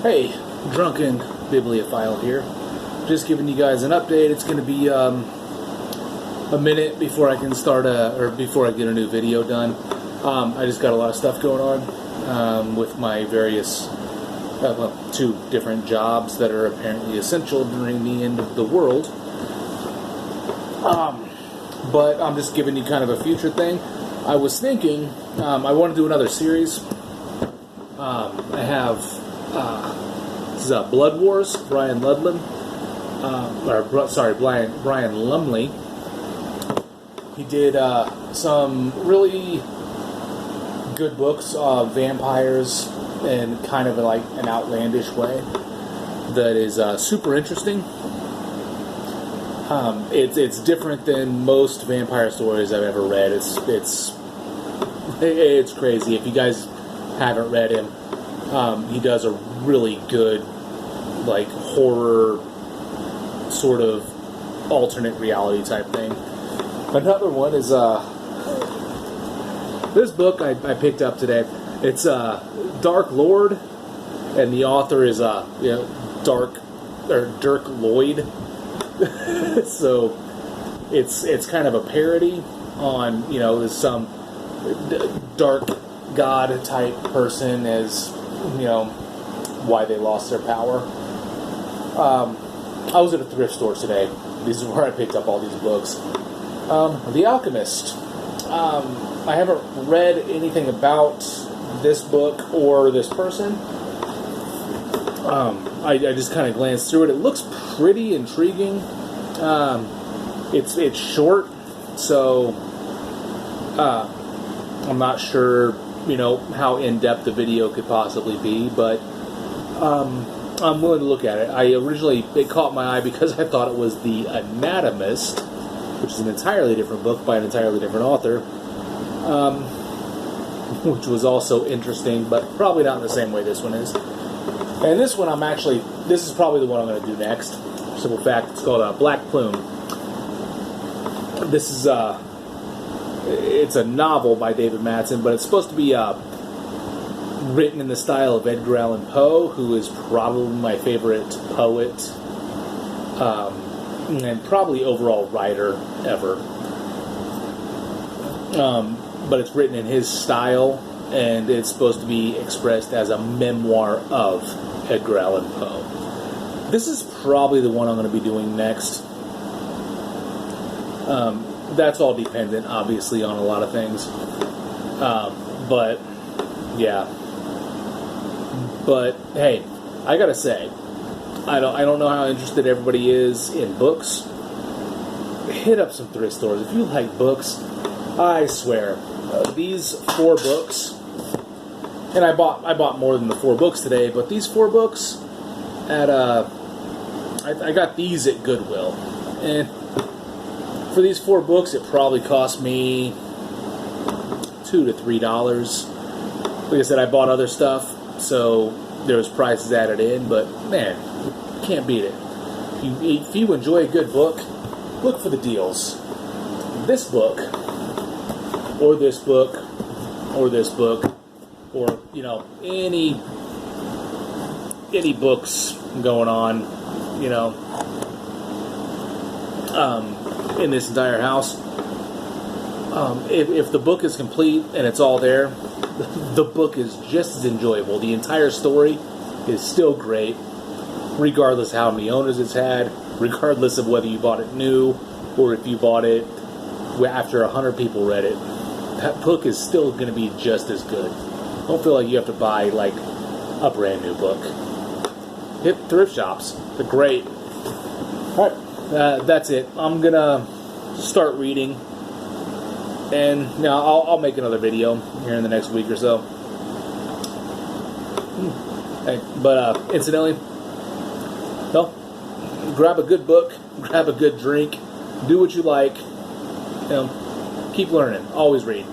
Hey, Drunken Bibliophile here. Just giving you guys an update. It's going to be a minute before I can start before I get a new video done. I just got a lot of stuff going on with my various, two different jobs that are apparently essential during the end of the world. But I'm just giving you kind of a future thing. I was thinking I want to do another series. I have this is Blood Wars. Brian Ludlum, Brian Lumley. He did some really good books of vampires in kind of like an outlandish way that is super interesting. It's different than most vampire stories I've ever read. It's crazy. If you guys haven't read him, he does a really good, like, horror sort of alternate reality type thing. Another one is this book I picked up today. It's Dark Lord, and the author is Dirk Lloyd. So it's kind of a parody on some dark god type person as why they lost their power. I was at a thrift store today. This is where I picked up all these books. The Alchemist. I haven't read anything about this book or this person. I just kind of glanced through it. It looks pretty intriguing. It's short, so I'm not sure how in-depth the video could possibly be, but I'm willing to look at it. It caught my eye because I thought it was The Anatomist, which is an entirely different book by an entirely different author, which was also interesting, but probably not in the same way this one is. And this one this is probably the one I'm going to do next. Simple fact, it's called Black Plume. This is it's a novel by David Madsen, but it's supposed to be written in the style of Edgar Allan Poe, who is probably my favorite poet, and probably overall writer ever. But it's written in his style, and it's supposed to be expressed as a memoir of Edgar Allan Poe. This is probably the one I'm going to be doing next. That's all dependent, obviously, on a lot of things. But, yeah. But, hey, I gotta say, I don't know how interested everybody is in books. Hit up some thrift stores. If you like books, I swear, these 4 books, and I bought more than the 4 books today, but these 4 books at I got these at Goodwill, and for these 4 books, it probably cost me $2 to $3. Like I said, I bought other stuff, so there was prices added in, but man, can't beat it. If you enjoy a good book, look for the deals. This book, or this book, or this book, or any books going on, in this entire house. If the book is complete and it's all there, the book is just as enjoyable. The entire story is still great, regardless how many owners it's had, regardless of whether you bought it new or if you bought it after 100 people read it. That book is still going to be just as good. Don't feel like you have to buy like a brand new book. Hit thrift shops. They're great. Alright, that's it. I'm going to start reading. And I'll make another video here in the next week or so. Hey, but incidentally, grab a good book, grab a good drink, do what you like. Keep learning. Always read.